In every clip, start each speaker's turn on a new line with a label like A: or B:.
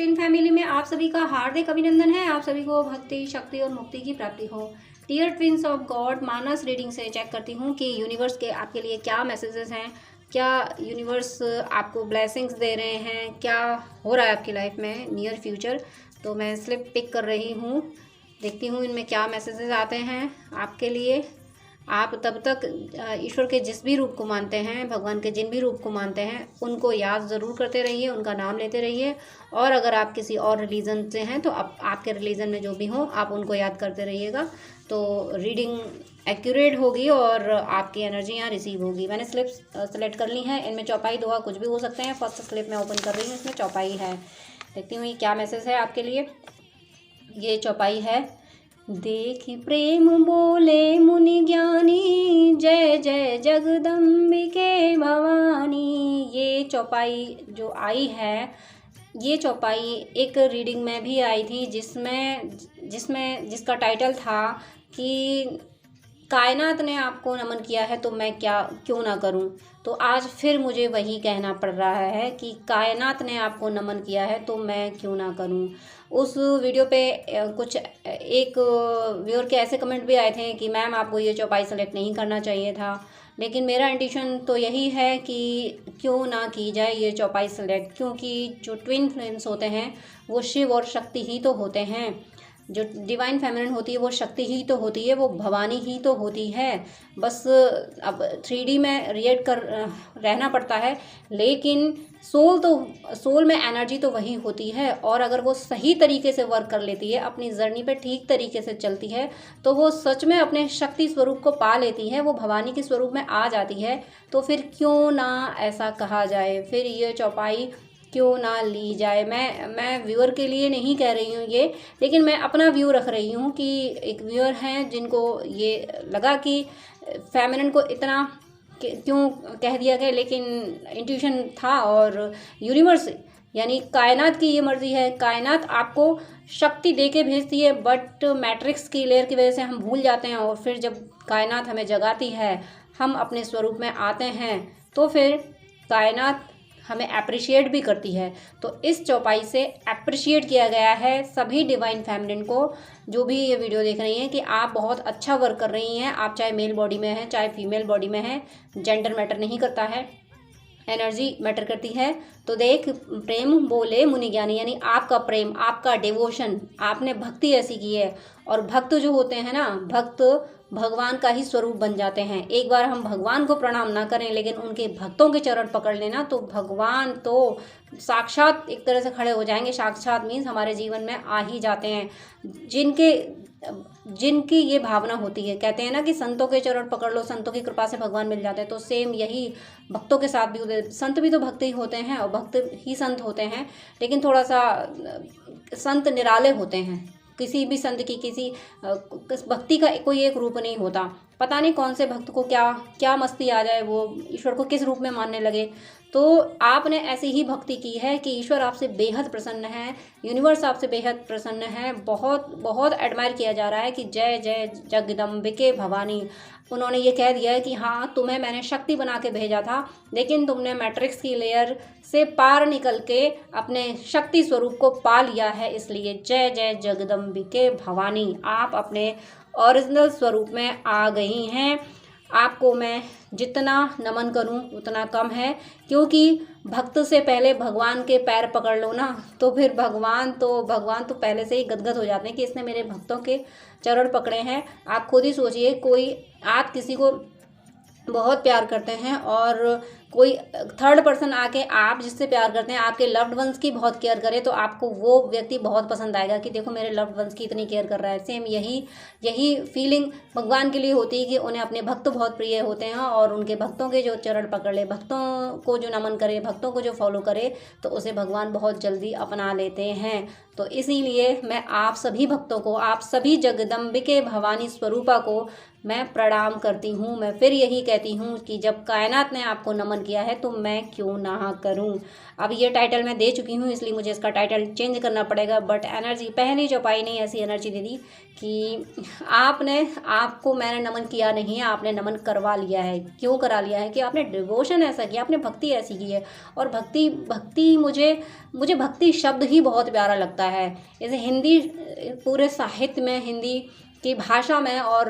A: Twin family में आप सभी का हार्दिक अभिनंदन है। आप सभी को भक्ति, शक्ति और मुक्ति की प्राप्ति हो। Dear twins of God, Manas reading से चेक करती हूँ कि यूनिवर्स के आपके लिए क्या मैसेजेस हैं, क्या यूनिवर्स आपको ब्लेसिंग्स दे रहे हैं, क्या हो रहा है आपकी लाइफ में नियर फ्यूचर। तो मैं स्लिप पिक कर रही हूँ, देखती हूँ इनमें क्या मैसेजेस आते हैं आपके लिए। आप तब तक ईश्वर के जिस भी रूप को मानते हैं, भगवान के जिन भी रूप को मानते हैं, उनको याद ज़रूर करते रहिए, उनका नाम लेते रहिए। और अगर आप किसी और रिलीजन से हैं तो आपके रिलीजन में जो भी हो आप उनको याद करते रहिएगा, तो रीडिंग एक्यूरेट होगी और आपकी एनर्जी यहाँ रिसीव होगी। मैंने स्लिप्स सेलेक्ट कर ली हैं, इनमें चौपाई दोहा कुछ भी हो सकते हैं। फर्स्ट स्लिप मैं ओपन कर रही हूँ, इसमें चौपाई है। देखती हूँ ये क्या मैसेज है आपके लिए। ये चौपाई है, देखी प्रेम बोले मुनि ज्ञानी, जय जय जगदम्बिके भवानी। ये चौपाई जो आई है, ये चौपाई एक रीडिंग में भी आई थी जिसका टाइटल था कि कायनात ने आपको नमन किया है तो मैं क्यों ना करूं। तो आज फिर मुझे वही कहना पड़ रहा है कि कायनात ने आपको नमन किया है तो मैं क्यों ना करूं। उस वीडियो पे कुछ एक व्यूअर के ऐसे कमेंट भी आए थे कि मैम आपको ये चौपाई सेलेक्ट नहीं करना चाहिए था, लेकिन मेरा इंटेंशन तो यही है कि क्यों ना की जाए ये चौपाई सेलेक्ट, क्योंकि जो ट्विन फ्लेम्स होते हैं वो शिव और शक्ति ही तो होते हैं। जो डिवाइन फेमिनिन होती है वो शक्ति ही तो होती है, वो भवानी ही तो होती है। बस अब 3D में रिएक्ट कर रहना पड़ता है, लेकिन सोल में एनर्जी तो वही होती है। और अगर वो सही तरीके से वर्क कर लेती है, अपनी जर्नी पे ठीक तरीके से चलती है, तो वो सच में अपने शक्ति स्वरूप को पा लेती है, वो भवानी के स्वरूप में आ जाती है। तो फिर क्यों ना ऐसा कहा जाए, फिर ये चौपाई क्यों ना ली जाए। मैं व्यूअर के लिए नहीं कह रही हूँ ये, लेकिन मैं अपना व्यू रख रही हूँ कि एक व्यूअर हैं जिनको ये लगा कि फेमिनिन को इतना क्यों कह दिया गया, लेकिन इंट्यूशन था और यूनिवर्स यानी कायनात की ये मर्जी है। कायनात आपको शक्ति दे के भेजती है, बट मैट्रिक्स की लेयर की वजह से हम भूल जाते हैं, और फिर जब कायनात हमें जगाती है, हम अपने स्वरूप में आते हैं, तो फिर कायनात हमें अप्रिशिएट भी करती है। तो इस चौपाई से अप्रिशिएट किया गया है सभी डिवाइन फेमिनिन को, जो भी ये वीडियो देख रही हैं, कि आप बहुत अच्छा वर्क कर रही हैं। आप चाहे मेल बॉडी में हैं, चाहे फीमेल बॉडी में हैं, जेंडर मैटर नहीं करता है, एनर्जी मैटर करती है। तो देख प्रेम बोले मुनि ज्ञानी, यानी आपका प्रेम, आपका डिवोशन, आपने भक्ति ऐसी की है। और भक्त जो होते हैं ना, भक्त भगवान का ही स्वरूप बन जाते हैं। एक बार हम भगवान को प्रणाम ना करें, लेकिन उनके भक्तों के चरण पकड़ लेना, तो भगवान तो साक्षात एक तरह से खड़े हो जाएंगे। साक्षात मीन्स हमारे जीवन में आ ही जाते हैं। जिनकी ये भावना होती है, कहते हैं ना कि संतों के चरण पकड़ लो, संतों की कृपा से भगवान मिल जाते हैं। तो सेम यही भक्तों के साथ भी होते हैं। संत भी तो भक्त ही होते हैं और भक्त ही संत होते हैं, लेकिन थोड़ा सा संत निराले होते हैं। किसी भी संत की किसी भक्ति का कोई एक रूप नहीं होता। पता नहीं कौन से भक्त को क्या मस्ती आ जाए, वो ईश्वर को किस रूप में मानने लगे। तो आपने ऐसी ही भक्ति की है कि ईश्वर आपसे बेहद प्रसन्न है, यूनिवर्स आपसे बेहद प्रसन्न है। बहुत बहुत एडमायर किया जा रहा है कि जय जय जगदम्बिके भवानी। उन्होंने ये कह दिया है कि हाँ, तुम्हें मैंने शक्ति बना के भेजा था, लेकिन तुमने मैट्रिक्स की लेयर से पार निकल के अपने शक्ति स्वरूप को पा लिया है, इसलिए जय जय जगदम्बिके भवानी। आप अपने ओरिजिनल स्वरूप में आ गई हैं। आपको मैं जितना नमन करूं उतना कम है, क्योंकि भक्त से पहले भगवान के पैर पकड़ लो ना, तो फिर भगवान तो पहले से ही गदगद हो जाते हैं कि इसने मेरे भक्तों के चरण पकड़े हैं। आप खुद ही सोचिए, आप किसी को बहुत प्यार करते हैं और कोई थर्ड पर्सन आके आप जिससे प्यार करते हैं, आपके लव्ड वंस की बहुत केयर करे, तो आपको वो व्यक्ति बहुत पसंद आएगा कि देखो मेरे लव्ड वंस की इतनी केयर कर रहा है। सेम यही फीलिंग भगवान के लिए होती है कि उन्हें अपने भक्त बहुत प्रिय होते हैं, और उनके भक्तों के जो चरण पकड़ ले, भक्तों को जो नमन करे, भक्तों को जो फॉलो करे, तो उसे भगवान बहुत जल्दी अपना लेते हैं। तो इसीलिए मैं आप सभी भक्तों को, आप सभी जगदम्बिके भवानी स्वरूपा को मैं प्रणाम करती हूँ। मैं फिर यही कहती हूँ कि जब कायनात ने आपको नमन किया है तो मैं क्यों ना करूँ। अब ये टाइटल मैं दे चुकी हूँ, इसलिए मुझे इसका टाइटल चेंज करना पड़ेगा। बट एनर्जी, पहली चौपाई ने ऐसी एनर्जी दे दी कि आपको मैंने नमन किया नहीं है, आपने नमन करवा लिया है। क्यों करा लिया है कि आपने डिवोशन ऐसा किया, आपने भक्ति ऐसी की है। और भक्ति मुझे भक्ति शब्द ही बहुत प्यारा लगता है। जैसे हिंदी, पूरे साहित्य में, हिंदी की भाषा में और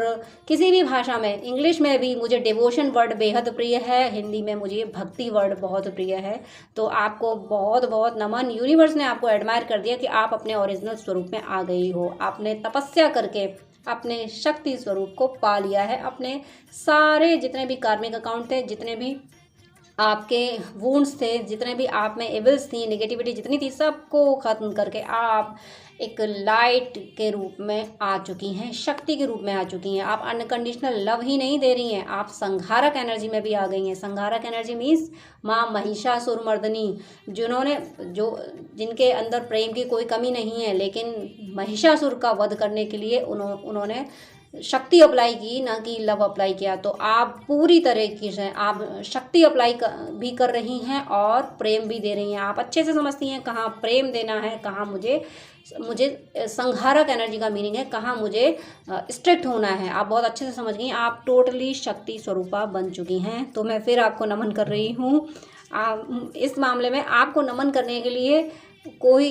A: किसी भी भाषा में, इंग्लिश में भी मुझे डिवोशन वर्ड बेहद प्रिय है, हिंदी में मुझे भक्ति वर्ड बहुत प्रिय है। तो आपको बहुत बहुत नमन। यूनिवर्स ने आपको एडमायर कर दिया कि आप अपने ओरिजिनल स्वरूप में आ गई हो। आपने तपस्या करके अपने शक्ति स्वरूप को पा लिया है। अपने सारे जितने भी कार्मिक अकाउंट थे, जितने भी आपके वुंड्स थे, जितने भी आप में एविल्स थी, नेगेटिविटी जितनी थी, सबको ख़त्म करके आप एक लाइट के रूप में आ चुकी हैं, शक्ति के रूप में आ चुकी हैं। आप अनकंडीशनल लव ही नहीं दे रही हैं, आप संहारक एनर्जी में भी आ गई हैं। संहारक एनर्जी मीन्स माँ महिषासुर मर्दनी, जिनके अंदर प्रेम की कोई कमी नहीं है, लेकिन महिषासुर का वध करने के लिए उन्होंने शक्ति अप्लाई की, ना कि लव अप्लाई किया। तो आप पूरी तरीके से आप शक्ति अप्लाई भी कर रही हैं और प्रेम भी दे रही हैं। आप अच्छे से समझती हैं कहाँ प्रेम देना है, कहाँ मुझे संहारक एनर्जी का मीनिंग है, कहाँ मुझे स्ट्रिक्ट होना है। आप बहुत अच्छे से समझ गई। आप टोटली शक्ति स्वरूपा बन चुकी हैं। तो मैं फिर आपको नमन कर रही हूँ। इस मामले में आपको नमन करने के लिए कोई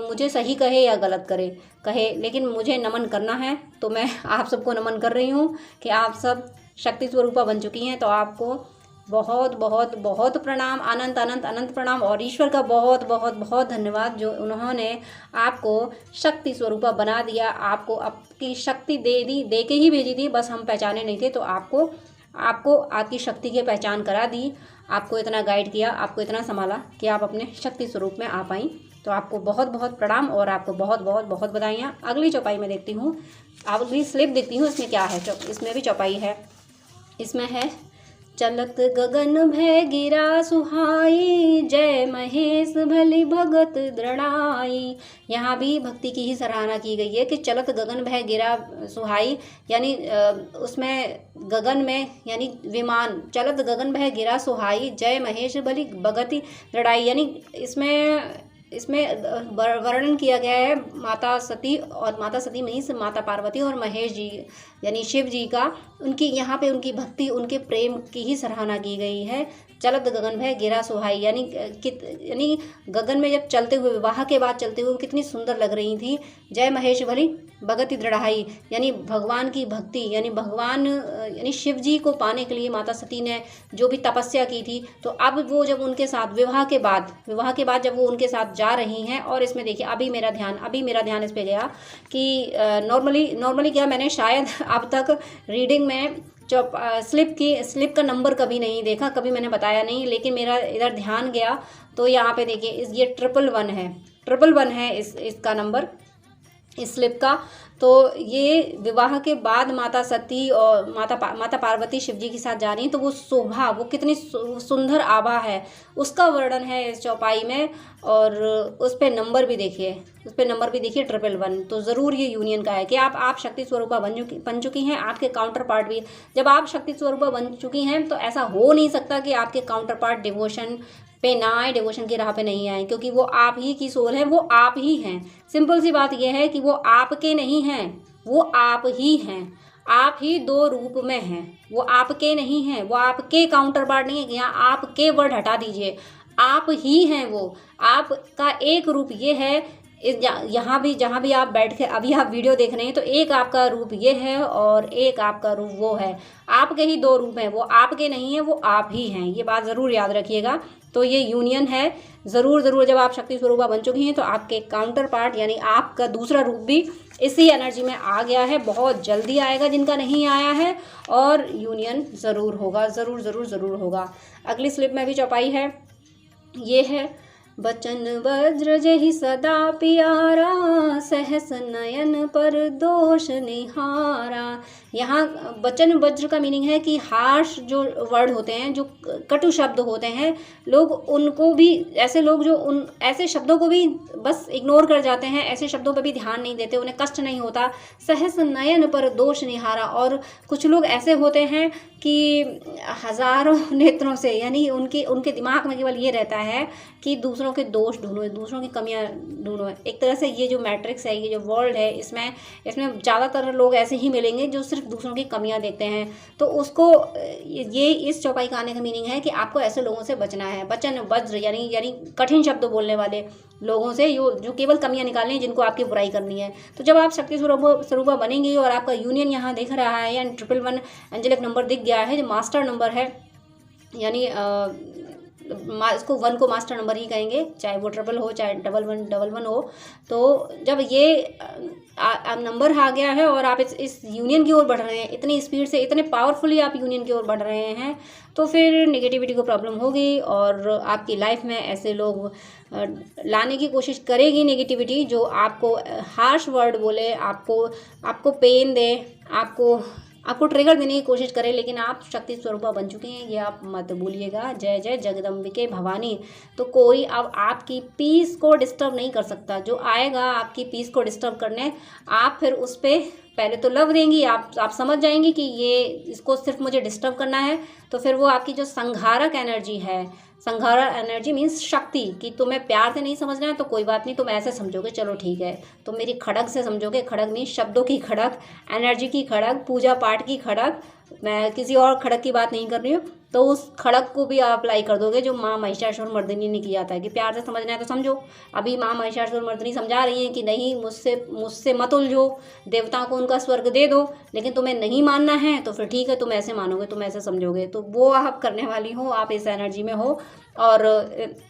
A: मुझे सही कहे या गलत कहे, लेकिन मुझे नमन करना है। तो मैं आप सबको नमन कर रही हूँ कि आप सब शक्ति स्वरूपा बन चुकी हैं। तो आपको बहुत बहुत बहुत प्रणाम, अनंत अनंत अनंत प्रणाम। और ईश्वर का बहुत बहुत बहुत धन्यवाद जो उन्होंने आपको शक्ति स्वरूपा बना दिया, आपको आपकी शक्ति दे के ही भेजी थी। बस हम पहचाने नहीं थे, तो आपको आपकी शक्ति की पहचान करा दी, आपको इतना गाइड किया, आपको इतना संभाला कि आप अपने शक्ति स्वरूप में आ पाई। तो आपको बहुत बहुत प्रणाम और आपको बहुत बहुत बहुत बधाइयाँ। अगली चौपाई में देखती हूँ, अगली स्लिप देखती हूँ, इसमें क्या है। इसमें भी चौपाई है। इसमें है चलत गगन भय गिरा सुहाई, जय महेश भली भगत दृढ़ाई। यहाँ भी भक्ति की ही सराहना की गई है कि चलत गगन भय गिरा सुहाई, यानी उसमें गगन में यानी विमान, चलत गगन भय गिरा सुहाई, जय महेश भली भगति दृढ़ाई। यानी इसमें वर्णन किया गया है माता सती, और माता सती मीन्स माता पार्वती और महेश जी यानी शिव जी का, उनकी यहाँ पे उनकी भक्ति, उनके प्रेम की ही सराहना की गई है। चलत गगन भय गिरा सुहाई, यानी गगन में जब चलते हुए, विवाह के बाद चलते हुए कितनी सुंदर लग रही थी। जय महेश भली भगति दृढ़ाई, यानी भगवान की भक्ति, यानी शिव जी को पाने के लिए माता सती ने जो भी तपस्या की थी। तो अब वो जब उनके साथ विवाह के बाद जब वो उनके साथ जा रही हैं, और इसमें देखिए अभी मेरा ध्यान इस पे गया कि नॉर्मली क्या, मैंने शायद अब तक रीडिंग में स्लिप का नंबर कभी नहीं देखा, कभी मैंने बताया नहीं, लेकिन मेरा इधर ध्यान गया तो यहाँ पे देखिए ये 111 है इसका नंबर, इस स्लिप का। तो ये विवाह के बाद माता सती और माता पार्वती शिव जी के साथ जा रही हैं, तो वो शोभा, वो कितनी सुंदर आभा है, उसका वर्णन है इस चौपाई में। और उस पे नंबर भी देखिए 111। तो ज़रूर ये यूनियन का है कि आप शक्ति स्वरूपा बन चुकी हैं। आपके काउंटर पार्ट भी, जब आप शक्ति स्वरूपा बन चुकी हैं तो ऐसा हो नहीं सकता कि आपके काउंटर पार्ट डिवोशन पे ना आए, डिवोशन की राह पे नहीं आए, क्योंकि वो आप ही की सोल है, वो आप ही हैं। सिंपल सी बात यह है कि वो आपके नहीं हैं, वो आप ही हैं। आप ही दो रूप में हैं, वो आपके नहीं हैं, वो आपके काउंटर पार्ट नहीं है। यहाँ आपके वर्ड हटा दीजिए, आप ही हैं। वो आपका एक रूप ये है। यहाँ भी जहाँ भी आप बैठ के अभी आप वीडियो देख रहे हैं, तो एक आपका रूप ये है और एक आपका रूप वो है। आपके ही दो रूप हैं, वो आपके नहीं है, वो आप ही हैं। ये बात ज़रूर याद रखिएगा। तो ये यूनियन है ज़रूर। जब आप शक्ति स्वरूपा बन चुकी हैं तो आपके काउंटर पार्ट यानी आपका दूसरा रूप भी इसी एनर्जी में आ गया है, बहुत जल्दी आएगा जिनका नहीं आया है, और यूनियन ज़रूर होगा, ज़रूर होगा। अगली स्लिप में भी चौपाई है, ये है बचन वज्र जहि सदा प्यारा, सहस नयन पर दोष निहारा। यहाँ वचन वज्र का मीनिंग है कि हार्श जो वर्ड होते हैं, जो कटु शब्द होते हैं, लोग उनको भी, ऐसे लोग जो उन ऐसे शब्दों को भी बस इग्नोर कर जाते हैं, ऐसे शब्दों पर भी ध्यान नहीं देते, उन्हें कष्ट नहीं होता। सहस नयन पर दोष निहारा, और कुछ लोग ऐसे होते हैं कि हजारों नेत्रों से, यानी उनके उनके दिमाग में केवल ये रहता है कि दूसरों के दोष ढूंढो, दूसरों की कमियां ढूंढो। एक तरह से ये जो मैट्रिक्स है, ये जो वर्ल्ड है, इसमें ज़्यादातर लोग ऐसे ही मिलेंगे जो सिर्फ दूसरों की कमियां देखते हैं। तो उसको ये इस चौपाई का आने का मीनिंग है कि आपको ऐसे लोगों से बचना है। वचन वज्र यानी कठिन शब्द बोलने वाले लोगों से, जो केवल कमियां निकालनी है, जिनको आपकी बुराई करनी है। तो जब आप शक्ति स्वरूपा बनेंगे और आपका यूनियन यहाँ दिख रहा है, यानी 111 एंजेलिक नंबर दिख गया है, जो मास्टर नंबर है, यानी इसको 1 को मास्टर नंबर ही कहेंगे, चाहे वो 1 हो, चाहे 1111 हो। तो जब ये नंबर आ गया है और आप इस यूनियन की ओर बढ़ रहे हैं, इतनी स्पीड से, इतने पावरफुली आप यूनियन की ओर बढ़ रहे हैं, तो फिर नेगेटिविटी को प्रॉब्लम होगी और आपकी लाइफ में ऐसे लोग लाने की कोशिश करेगी नेगेटिविटी, जो आपको हार्श वर्ड बोले, आपको पेन दे, आपको ट्रिगर देने की कोशिश करें। लेकिन आप शक्ति स्वरूपा बन चुके हैं, ये आप मत भूलिएगा। जय जय जगदम्बिके भवानी। तो कोई अब आपकी पीस को डिस्टर्ब नहीं कर सकता। जो आएगा आपकी पीस को डिस्टर्ब करने, आप फिर उस पर पहले तो लव देंगी, आप समझ जाएंगी कि ये इसको सिर्फ मुझे डिस्टर्ब करना है। तो फिर वो आपकी जो संघारक एनर्जी है, संघारक एनर्जी मीन्स शक्ति, कि तुम्हें प्यार से नहीं समझना है तो कोई बात नहीं, तुम ऐसे समझोगे, चलो ठीक है। तुम मेरी खड़क से समझोगे, खड़क मीन्स शब्दों की खड़क, एनर्जी की खड़क, पूजा पाठ की खड़क, मैं किसी और खड़क की बात नहीं कर रही हूँ। तो उस खड़क को भी आप अप्लाई कर दोगे जो माँ महिषासुर मर्दिनी ने किया था, कि प्यार से समझना है तो समझो। अभी माँ महिषासुर मर्दिनी समझा रही हैं कि नहीं, मुझसे मत उलझो, देवताओं को उनका स्वर्ग दे दो, लेकिन तुम्हें नहीं मानना है तो फिर ठीक है, तुम ऐसे मानोगे, तुम ऐसे समझोगे। तो वो आप करने वाली हो, आप इस एनर्जी में हो। और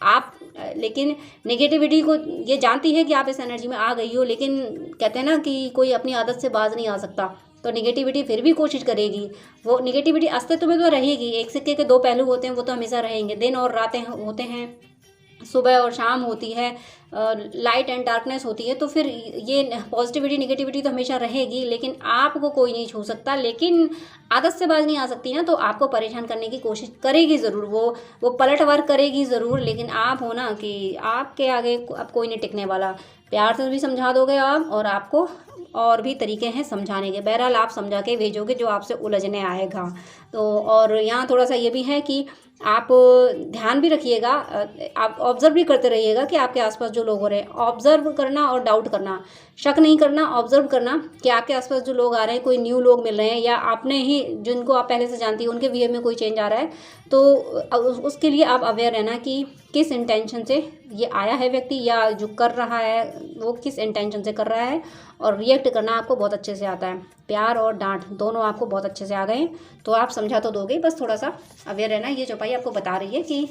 A: आप लेकिन नेगेटिविटी को ये जानती है कि आप इस एनर्जी में आ गई हो, लेकिन कहते हैं ना कि कोई अपनी आदत से बाज नहीं आ सकता। तो नेगेटिविटी फिर भी कोशिश करेगी। वो नेगेटिविटी अस्तित्व में तो रहेगी, एक सिक्के के 2 पहलू होते हैं, वो तो हमेशा रहेंगे। दिन और रातें होते हैं, सुबह और शाम होती है, लाइट एंड डार्कनेस होती है। तो फिर ये पॉजिटिविटी नेगेटिविटी तो हमेशा रहेगी, लेकिन आपको कोई नहीं छू सकता। लेकिन आदत से बाज नहीं आ सकती ना, तो आपको परेशान करने की कोशिश करेगी ज़रूर, वो पलटवार करेगी ज़रूर। लेकिन आप हो ना कि आपके आगे अब कोई नहीं टिकने वाला। प्यार से भी समझा दोगे आप, और आपको और भी तरीके हैं समझाने के। बहरहाल आप समझा के भेजोगे जो आपसे उलझने आएगा। तो और यहाँ थोड़ा सा ये भी है कि आप ध्यान भी रखिएगा, आप ऑब्जर्व भी करते रहिएगा कि आपके आसपास जो लोग हो रहे हैं। ऑब्जर्व करना और डाउट करना, शक नहीं करना, ऑब्जर्व करना कि आपके आसपास जो लोग आ रहे हैं, कोई न्यू लोग मिल रहे हैं, या आपने ही जिनको आप पहले से जानती हैं उनके बिहेव में कोई चेंज आ रहा है, तो उसके लिए आप अवेयर रहना कि किस इंटेंशन से ये आया है व्यक्ति, या जो कर रहा है वो किस इंटेंशन से कर रहा है। और रिएक्ट करना आपको बहुत अच्छे से आता है, प्यार और डांट दोनों आपको बहुत अच्छे से आ गए। तो आप समझा तो दोगे, बस थोड़ा सा अवेयर रहना। ये चौपाई आपको बता रही है कि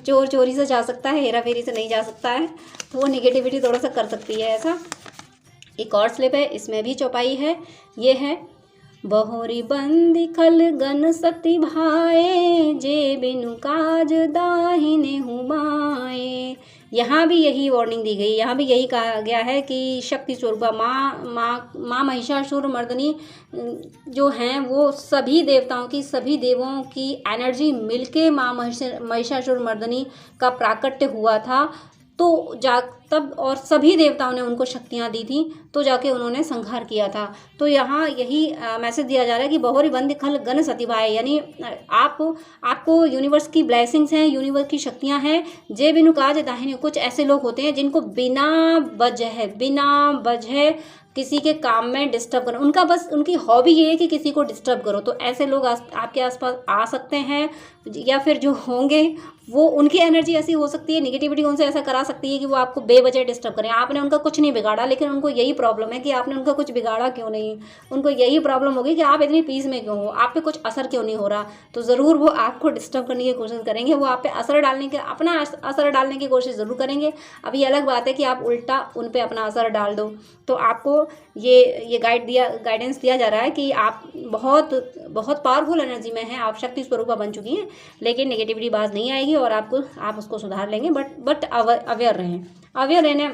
A: चोर चोरी से जा सकता है, हेरा फेरी से नहीं जा सकता है, तो वो निगेटिविटी थोड़ा सा कर सकती है ऐसा। एक और स्लिप है, इसमें भी चौपाई है, ये है बहोरी बंदी खल गन सती भाए, जे बिनु काज दाहिने हुमाए। यहाँ भी यही वार्निंग दी गई, यहाँ भी यही कहा गया है कि शक्ति स्वरूपा माँ महिषासुर मर्दिनी जो हैं, वो सभी देवताओं की, सभी देवों की एनर्जी मिलके माँ महिषासुर मर्दिनी का प्राकट्य हुआ था। तो तब और सभी देवताओं ने उनको शक्तियाँ दी थी, तो जाके उन्होंने संहार किया था। तो यहाँ यही मैसेज दिया जा रहा है कि बहुरी बंद खल गन सतीभाई, यानी आपको यूनिवर्स की ब्लेसिंग्स हैं, यूनिवर्स की शक्तियाँ हैं। जे बिनु काज दाहिने, कुछ ऐसे लोग होते हैं जिनको बिना वजह किसी के काम में डिस्टर्ब करो, उनका बस उनकी हॉबी ये है कि किसी को डिस्टर्ब करो। तो ऐसे लोग आपके आसपास आ सकते हैं, या फिर जो होंगे वो उनकी एनर्जी ऐसी हो सकती है, नेगेटिविटी उनसे ऐसा करा सकती है कि वो आपको बेवजह डिस्टर्ब करें। आपने उनका कुछ नहीं बिगाड़ा, लेकिन उनको यही प्रॉब्लम है कि आपने उनका कुछ बिगाड़ा क्यों नहीं। उनको यही प्रॉब्लम होगी कि आप इतनी पीस में क्यों हो, आप पे कुछ असर क्यों नहीं हो रहा। तो ज़रूर वो आपको डिस्टर्ब करने की कोशिश करेंगे, वो आप पे अपना असर डालने की कोशिश ज़रूर करेंगे। अब ये अलग बात है कि आप उल्टा उन पर अपना असर डाल दो। तो आपको ये गाइडेंस दिया जा रहा है कि आप बहुत बहुत पावरफुल एनर्जी में हैं, आप शक्ति स्वरूपा बन चुकी हैं, लेकिन नेगेटिविटी बात नहीं आएगी और आप उसको सुधार लेंगे। बट अवेयर रहें। अवेयर रहने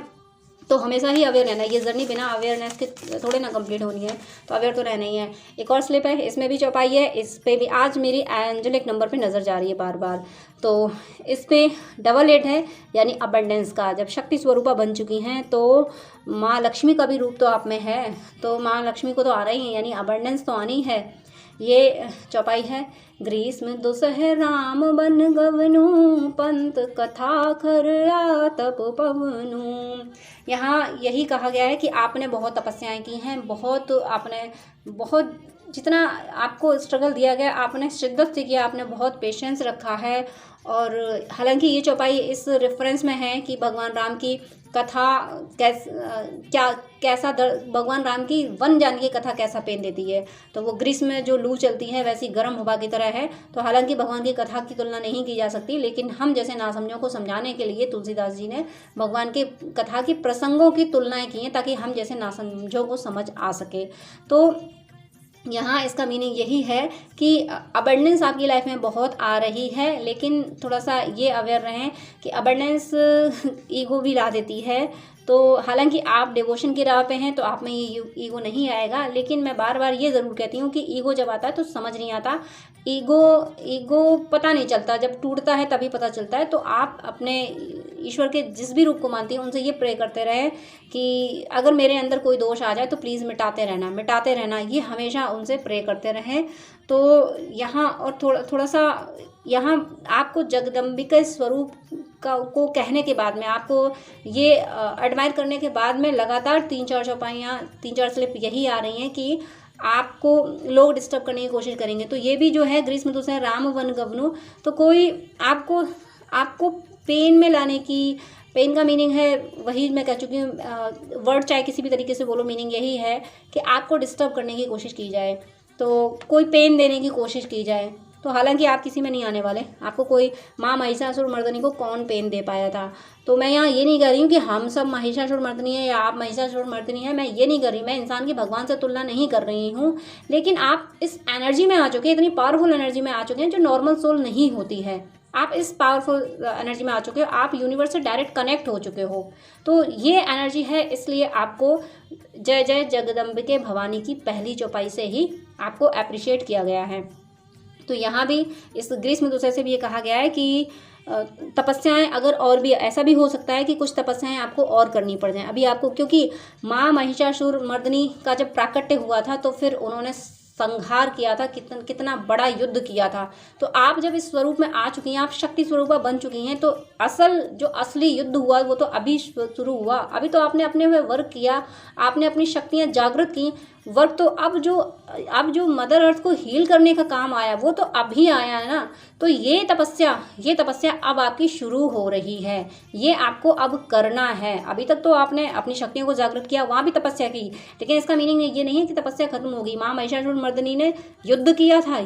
A: तो हमेशा ही अवेयर रहना है। ये जर्नी बिना अवेयरनेस के थोड़े ना कंप्लीट होनी है, तो अवेयर तो रहना ही है। एक और स्लिप है, इसमें भी चौपाई है। इस पे भी आज मेरी एंजलिक नंबर पे नज़र जा रही है बार बार, तो इस पे डबल 8 है, यानी अबंडेंस का। जब शक्ति स्वरूपा बन चुकी हैं तो माँ लक्ष्मी का भी रूप तो आप में है, तो माँ लक्ष्मी को तो आ रही है, यानी अबंडेंस तो आनी है। ये चौपाई है। ग्रीष्म दुसह राम बन गवनु, पंत कथा खर तप पवनु। यहाँ यही कहा गया है कि आपने बहुत तपस्याएं की हैं, बहुत जितना आपको स्ट्रगल दिया गया आपने शिद्दत से किया, आपने बहुत पेशेंस रखा है। और हालांकि ये चौपाई इस रेफरेंस में है कि भगवान राम की कथा कैसा भगवान राम की वन जान की कथा कैसा पेन देती है। तो वो ग्रीष्म में जो लू चलती है वैसी गर्म हवा की तरह है। तो हालांकि भगवान की कथा की तुलना नहीं की जा सकती, लेकिन हम जैसे नासमझों को समझाने के लिए तुलसीदास जी ने भगवान के कथा की प्रसंगों की तुलनाएं की हैं, ताकि हम जैसे नासमझों को समझ आ सके। तो यहाँ इसका मीनिंग यही है कि अबंडेंस आपकी लाइफ में बहुत आ रही है, लेकिन थोड़ा सा ये अवेयर रहें कि अबंडेंस ईगो भी ला देती है। तो हालांकि आप डिवोशन की राह पे हैं तो आप में ये ईगो नहीं आएगा, लेकिन मैं बार बार ये ज़रूर कहती हूँ कि ईगो जब आता है तो समझ नहीं आता। ईगो पता नहीं चलता, जब टूटता है तभी पता चलता है। तो आप अपने ईश्वर के जिस भी रूप को मानती हैं उनसे ये प्रे करते रहें कि अगर मेरे अंदर कोई दोष आ जाए तो प्लीज़ मिटाते रहना, ये हमेशा उनसे प्रे करते रहें। तो यहाँ और थोड़ा सा यहाँ आपको जगदम्बिका स्वरूप को कहने के बाद में, आपको ये एडमायर करने के बाद में लगातार 3-4 चौपाइयाँ 3-4 स्लिप यही आ रही हैं कि आपको लोग डिस्टर्ब करने की कोशिश करेंगे। तो ये भी जो है ग्रीष्म दुसह राम वन गवनु, तो कोई आपको पेन में लाने की, पेन का मीनिंग है वही मैं कह चुकी हूँ, वर्ड चाहे किसी भी तरीके से बोलो, मीनिंग यही है कि आपको डिस्टर्ब करने की कोशिश की जाए, तो कोई पेन देने की कोशिश की जाए। तो हालांकि आप किसी में नहीं आने वाले, आपको कोई माँ महिषासुर मर्दनी को कौन पेन दे पाया था। तो मैं यहाँ ये नहीं कह रही हूँ कि हम सब महिषासुर मर्दनी है या आप महिषासुर मर्दनी है, मैं ये नहीं कर रही, मैं इंसान की भगवान से तुलना नहीं कर रही हूँ। लेकिन आप इस एनर्जी में आ चुके हैं, इतनी पावरफुल एनर्जी में आ चुके हैं जो नॉर्मल सोल नहीं होती है। आप इस पावरफुल एनर्जी में आ चुके हो, आप यूनिवर्स से डायरेक्ट कनेक्ट हो चुके हो। तो ये एनर्जी है, इसलिए आपको जय जय जगदम्बिके भवानी की पहली चौपाई से ही आपको अप्रिशिएट किया गया है। तो यहाँ भी इस ग्रीष्म दुसह से भी ये कहा गया है कि तपस्याएं अगर और भी, ऐसा भी हो सकता है कि कुछ तपस्याएं आपको और करनी पड़ जाएं अभी आपको, क्योंकि माँ महिषासुर मर्दनी का जब प्राकट्य हुआ था तो फिर उन्होंने संहार किया था, कितना बड़ा युद्ध किया था। तो आप जब इस स्वरूप में आ चुकी हैं, आप शक्ति स्वरूपा बन चुकी हैं, तो असली युद्ध हुआ वो तो अभी शुरू हुआ। अभी तो आपने अपने में वर्क किया, आपने अपनी शक्तियाँ जागृत की। वर्क तो अब जो मदर अर्थ को हील करने का काम आया वो तो अभी आया है ना। तो ये तपस्या अब आपकी शुरू हो रही है, ये आपको अब करना है। अभी तक तो आपने अपनी शक्तियों को जागृत किया, वहाँ भी तपस्या की, लेकिन इसका मीनिंग ये नहीं है कि तपस्या खत्म होगी। माँ महिषासुर मर्दनी ने युद्ध किया था,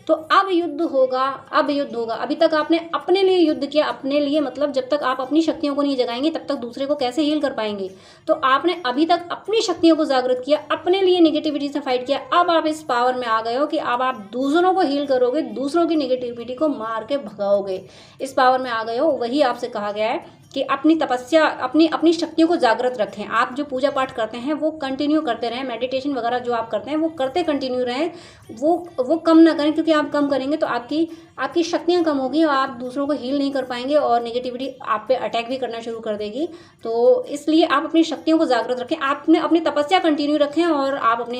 A: तो अब युद्ध होगा। अभी तक आपने अपने लिए युद्ध किया, अपने लिए मतलब जब तक आप अपनी शक्तियों को नहीं जगाएंगे तब तक दूसरे को कैसे हील कर पाएंगे। तो आपने अभी तक अपनी शक्तियों को जागृत किया, अपने लिए निगेटिविटी से फाइट किया। अब आप इस पावर में आ गए हो कि अब आप दूसरों को हील करोगे, दूसरों की निगेटिविटी को मार के भगाओगे। इस पावर में आ गए हो। वही आपसे कहा गया है कि अपनी तपस्या, अपनी शक्तियों को जागृत रखें। आप जो पूजा पाठ करते हैं वो कंटिन्यू करते रहें, मेडिटेशन वगैरह जो आप करते हैं वो करते कंटिन्यू रहें, वो कम ना करें, क्योंकि आप कम करेंगे तो आपकी शक्तियाँ कम होगी और आप दूसरों को हील नहीं कर पाएंगे और नेगेटिविटी आप पे अटैक भी करना शुरू कर देगी। तो इसलिए आप अपनी शक्तियों को जागृत रखें, आपने अपनी तपस्या कंटिन्यू रखें और आप अपने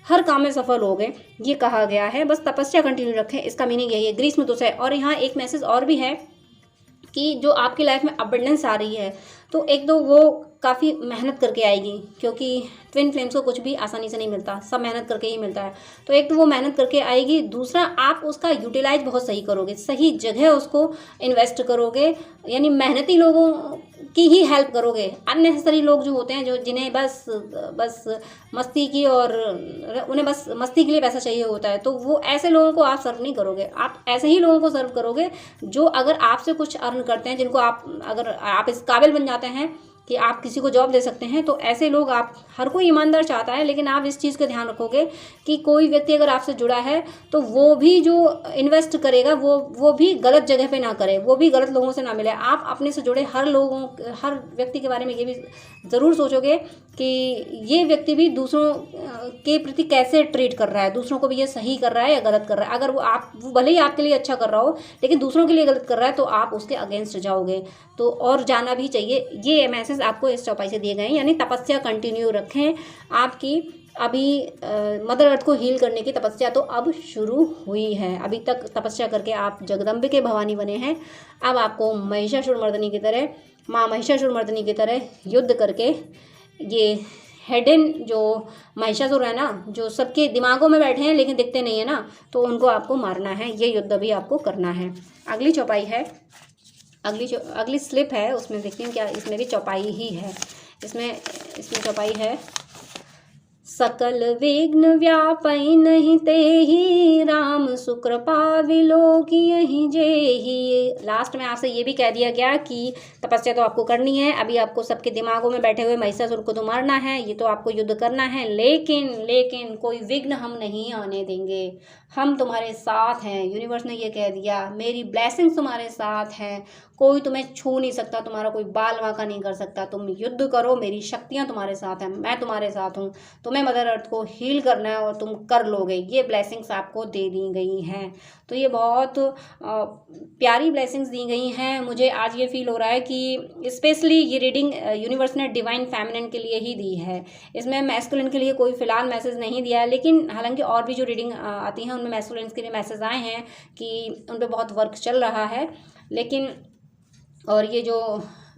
A: हर काम में सफल हो गए, ये कहा गया है। बस तपस्या कंटिन्यू रखें, इसका मीनिंग यही है ग्रीष्म दुसह। और यहाँ एक मैसेज और भी है कि जो आपकी लाइफ में अबंडेंस आ रही है तो एक तो वो काफ़ी मेहनत करके आएगी, क्योंकि ट्विन फ्लेम्स को कुछ भी आसानी से नहीं मिलता, सब मेहनत करके ही मिलता है। तो एक तो वो मेहनत करके आएगी, दूसरा आप उसका यूटिलाइज बहुत सही करोगे, सही जगह उसको इन्वेस्ट करोगे, यानी मेहनती लोगों की ही हेल्प करोगे। अननेसेसरी लोग जो होते हैं, जो जिन्हें बस मस्ती की और उन्हें बस मस्ती के लिए पैसा चाहिए होता है, तो वो ऐसे लोगों को आप सर्व नहीं करोगे। आप ऐसे ही लोगों को सर्व करोगे जो अगर आपसे कुछ अर्न करते हैं, जिनको अगर आप इस काबिल बन जाते हैं कि आप किसी को जॉब दे सकते हैं, तो ऐसे लोग आप, हर कोई ईमानदार चाहता है, लेकिन आप इस चीज़ का ध्यान रखोगे कि कोई व्यक्ति अगर आपसे जुड़ा है तो वो भी जो इन्वेस्ट करेगा वो भी गलत जगह पे ना करे, वो भी गलत लोगों से ना मिले। आप अपने से जुड़े हर व्यक्ति के बारे में ये भी ज़रूर सोचोगे कि ये व्यक्ति भी दूसरों के प्रति कैसे ट्रीट कर रहा है, दूसरों को भी ये सही कर रहा है या गलत कर रहा है। अगर वो भले ही आपके लिए अच्छा कर रहा हो लेकिन दूसरों के लिए गलत कर रहा है तो आप उसके अगेंस्ट जाओगे। तो और जाना भी चाहिए। ये मैसेज आपको इस चौपाई से दिए गए हैं, यानी तपस्या कंटिन्यू रखें। आपकी अभी मदर अर्थ को हील करने की तपस्या तो अब शुरू हुई है। अभी तक तपस्या करके आप जगदम्बे के भवानी बने हैं, अब आपको महिषासुर मर्दनी की तरह, माँ महिषासुर मर्दनी की तरह युद्ध करके ये हेडन जो महिषासुर है ना, जो सबके दिमागों में बैठे हैं लेकिन दिखते नहीं है ना, तो उनको आपको मारना है। ये युद्ध भी आपको करना है। अगली चौपाई है, अगली स्लिप है, उसमें देखते हैं क्या, इसमें भी चौपाई ही है। इसमें चौपाई है, सकल विघ्न व्यापई नहीं तेहि, राम सुकृपा विलोकियहि जेहि। लास्ट में आपसे ये भी कह दिया गया कि तपस्या तो आपको करनी है, अभी आपको सबके दिमागों में बैठे हुए महिषासुर को तो मारना है, ये तो आपको युद्ध करना है, लेकिन कोई विघ्न हम नहीं आने देंगे, हम तुम्हारे साथ हैं। यूनिवर्स ने ये कह दिया, मेरी ब्लेसिंग्स तुम्हारे साथ हैं, कोई तुम्हें छू नहीं सकता, तुम्हारा कोई बाल वाका नहीं कर सकता, तुम युद्ध करो, मेरी शक्तियाँ तुम्हारे साथ हैं, मैं तुम्हारे साथ हूँ, तुम्हें मदर अर्थ को हील करना है और तुम कर लोगे। ये ब्लेसिंग्स आपको दे दी गई हैं। तो ये बहुत प्यारी ब्लेसिंग्स दी गई हैं। मुझे आज ये फील हो रहा है कि स्पेशली ये रीडिंग यूनिवर्स ने डिवाइन फेमिनिन के लिए ही दी है। इसमें मैस्कुलिन के लिए कोई फ़िलहाल मैसेज नहीं दिया है, लेकिन हालांकि और भी जो रीडिंग आती हैं उनमें मैस्कुलिन के लिए मैसेज आए हैं कि उन पर बहुत वर्क चल रहा है। लेकिन और ये जो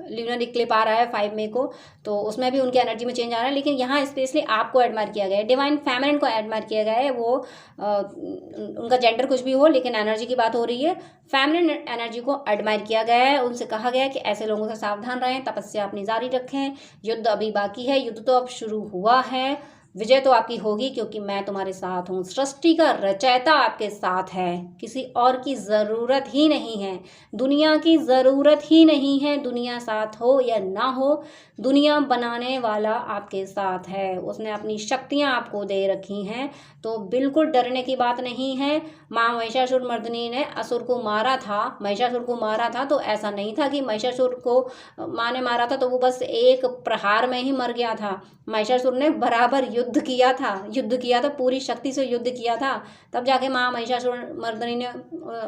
A: ल्यूनर इक्लिप्स आ रहा है 5 मई को, तो उसमें भी उनकी एनर्जी में चेंज आ रहा है, लेकिन यहाँ स्पेशली आपको एडमायर किया गया है, डिवाइन फेमिनिन को एडमायर किया गया है। वो उनका जेंडर कुछ भी हो, लेकिन एनर्जी की बात हो रही है, फेमिनिन एनर्जी को एडमायर किया गया है। उनसे कहा गया है कि ऐसे लोगों से सावधान रहें, तपस्या अपनी जारी रखें, युद्ध अभी बाकी है, युद्ध तो अब शुरू हुआ है, विजय तो आपकी होगी क्योंकि मैं तुम्हारे साथ हूँ। सृष्टि का रचयिता आपके साथ है, किसी और की ज़रूरत ही नहीं है, दुनिया की ज़रूरत ही नहीं है। दुनिया साथ हो या ना हो, दुनिया बनाने वाला आपके साथ है, उसने अपनी शक्तियाँ आपको दे रखी हैं, तो बिल्कुल डरने की बात नहीं है। माँ महिषासुर मर्दिनी ने असुर को मारा था, महिषासुर को मारा था, तो ऐसा नहीं था कि महिषासुर को माँ ने मारा था तो वो बस एक प्रहार में ही मर गया था। महिषासुर ने बराबर युद्ध किया था, पूरी शक्ति से युद्ध किया था, तब जाके माँ महिषासुर मर्दिनी ने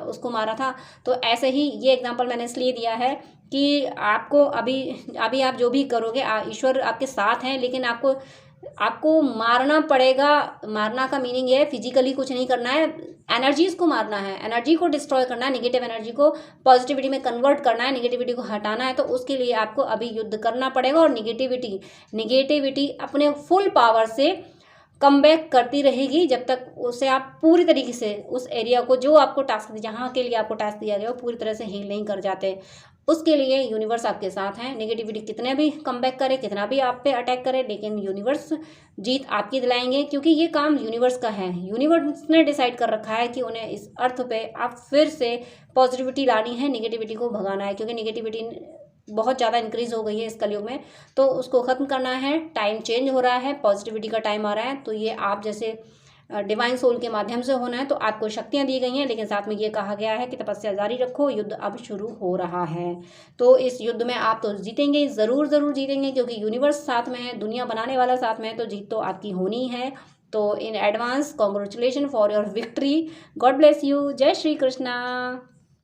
A: उसको मारा था। तो ऐसे ही ये एग्जांपल मैंने इसलिए दिया है कि आपको अभी आप जो भी करोगे, ईश्वर आपके साथ हैं, लेकिन आपको मारना पड़ेगा। मारना का मीनिंग है फिजिकली कुछ नहीं करना है, एनर्जीज को मारना है, एनर्जी को डिस्ट्रॉय करना है, नेगेटिव एनर्जी को पॉजिटिविटी में कन्वर्ट करना है, नेगेटिविटी को हटाना है। तो उसके लिए आपको अभी युद्ध करना पड़ेगा और नेगेटिविटी अपने फुल पावर से कम बैक करती रहेगी जब तक उसे आप पूरी तरीके से उस एरिया को, जो आपको टास्क, जहाँ के लिए आपको टास्क दिया गया, वो पूरी तरह से हील नहीं कर जाते। उसके लिए यूनिवर्स आपके साथ है। नेगेटिविटी कितने भी कम बैक करे, कितना भी आप पे अटैक करे, लेकिन यूनिवर्स जीत आपकी दिलाएंगे, क्योंकि ये काम यूनिवर्स का है। यूनिवर्स ने डिसाइड कर रखा है कि उन्हें इस अर्थ पे आप फिर से पॉजिटिविटी लानी है, नेगेटिविटी को भगाना है, क्योंकि नेगेटिविटी बहुत ज़्यादा इंक्रीज़ हो गई है इस कलयुग में, तो उसको ख़त्म करना है। टाइम चेंज हो रहा है, पॉजिटिविटी का टाइम आ रहा है, तो ये आप जैसे डिवाइन सोल के माध्यम से होना है। तो आपको शक्तियाँ दी गई हैं, लेकिन साथ में ये कहा गया है कि तपस्या जारी रखो, युद्ध अब शुरू हो रहा है। तो इस युद्ध में आप तो जीतेंगे, ज़रूर जीतेंगे, क्योंकि यूनिवर्स साथ में है, दुनिया बनाने वाला साथ में है, तो जीत तो आपकी होनी है। तो in advance congratulation for your victory. God bless you. जय श्री कृष्णा।